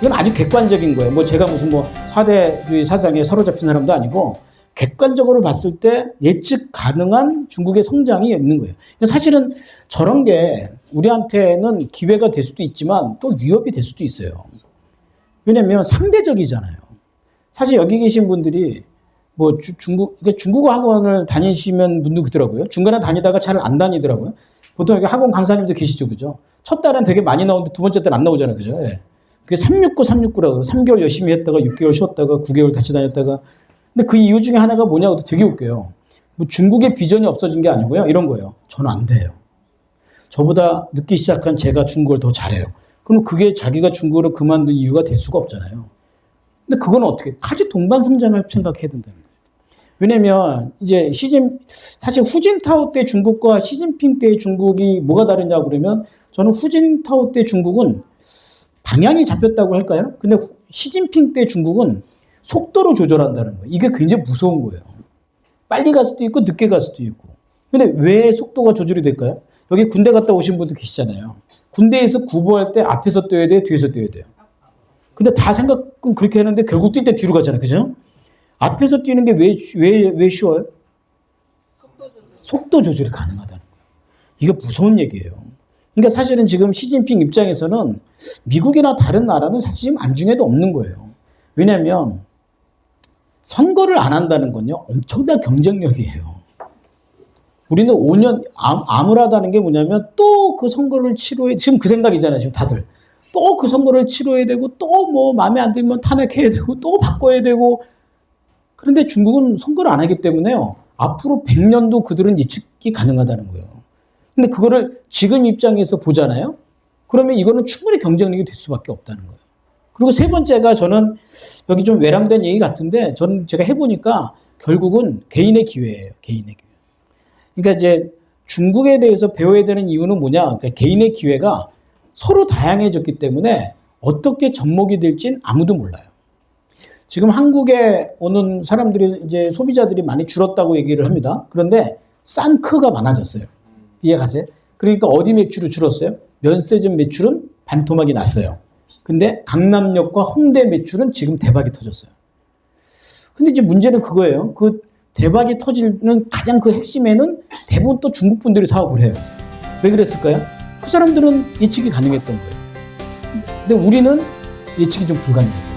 이건 아주 객관적인 거예요. 뭐 제가 무슨 뭐 사대주의 사상에 사로잡힌 사람도 아니고 객관적으로 봤을 때 예측 가능한 중국의 성장이 있는 거예요. 사실은 저런 게 우리한테는 기회가 될 수도 있지만 또 위협이 될 수도 있어요. 왜냐면 상대적이잖아요. 사실 여기 계신 분들이 뭐 중국어 학원을 다니시면 분도 그더라고요. 중간에 다니다가 잘 안 다니더라고요. 보통 여기 학원 강사님도 계시죠, 그죠? 첫 달은 되게 많이 나오는데 두 번째 달은 안 나오잖아요, 그죠? 예. 그게 369라고 3개월 열심히 했다가 6개월 쉬었다가 9개월 다시 다녔다가. 근데 그 이유 중에 하나가 뭐냐고 되게 웃겨요. 뭐 중국의 비전이 없어진 게 아니고요. 이런 거예요. 저는 안 돼요. 저보다 늦게 시작한 제가 중국어를 더 잘해요. 그럼 그게 자기가 중국어를 그만둔 이유가 될 수가 없잖아요. 근데 그건 어떻게? 같이 동반 성장을 생각해야 된다는 거예요. 왜냐면 이제 사실 후진타오 때 중국과 시진핑 때 중국이 뭐가 다르냐고 그러면 저는 후진타오 때 중국은 방향이 잡혔다고 할까요? 근데 시진핑 때 중국은 속도로 조절한다는 거예요. 이게 굉장히 무서운 거예요. 빨리 갈 수도 있고 늦게 갈 수도 있고. 근데 왜 속도가 조절이 될까요? 여기 군대 갔다 오신 분도 계시잖아요. 군대에서 구보할 때 앞에서 뛰어야 돼요? 뒤에서 뛰어야 돼요? 근데 다 생각은 그렇게 하는데 결국 뛸 때 뒤로 가잖아요. 그죠? 앞에서 뛰는 게 왜 쉬워요? 속도 조절이 가능하다는 거예요. 이게 무서운 얘기예요. 그러니까 사실은 지금 시진핑 입장에서는 미국이나 다른 나라는 사실 지금 안중에도 없는 거예요. 왜냐하면 선거를 안 한다는 건요, 엄청난 경쟁력이에요. 우리는 5년 암울하다는 게 뭐냐면 또 그 선거를 지금 그 생각이잖아요. 지금 다들. 또 그 선거를 치러야 되고 또 뭐 마음에 안 들면 탄핵해야 되고 또 바꿔야 되고. 그런데 중국은 선거를 안 하기 때문에요. 앞으로 100년도 그들은 예측이 가능하다는 거예요. 근데 그거를 지금 입장에서 보잖아요. 그러면 이거는 충분히 경쟁력이 될 수밖에 없다는 거예요. 그리고 세 번째가 저는 여기 좀 외람된 얘기 같은데 저는 제가 해보니까 결국은 개인의 기회예요. 개인의 기회. 그러니까 이제 중국에 대해서 배워야 되는 이유는 뭐냐? 그러니까 개인의 기회가 서로 다양해졌기 때문에 어떻게 접목이 될진 아무도 몰라요. 지금 한국에 오는 사람들이 이제 소비자들이 많이 줄었다고 얘기를 합니다. 그런데 싼크가 많아졌어요. 이해가세요? 그러니까 어디 매출이 줄었어요? 면세점 매출은 반토막이 났어요. 근데 강남역과 홍대 매출은 지금 대박이 터졌어요. 근데 이제 문제는 그거예요. 그 대박이 터지는 가장 그 핵심에는 대부분 또 중국 분들이 사업을 해요. 왜 그랬을까요? 그 사람들은 예측이 가능했던 거예요. 근데 우리는 예측이 좀 불가능해요.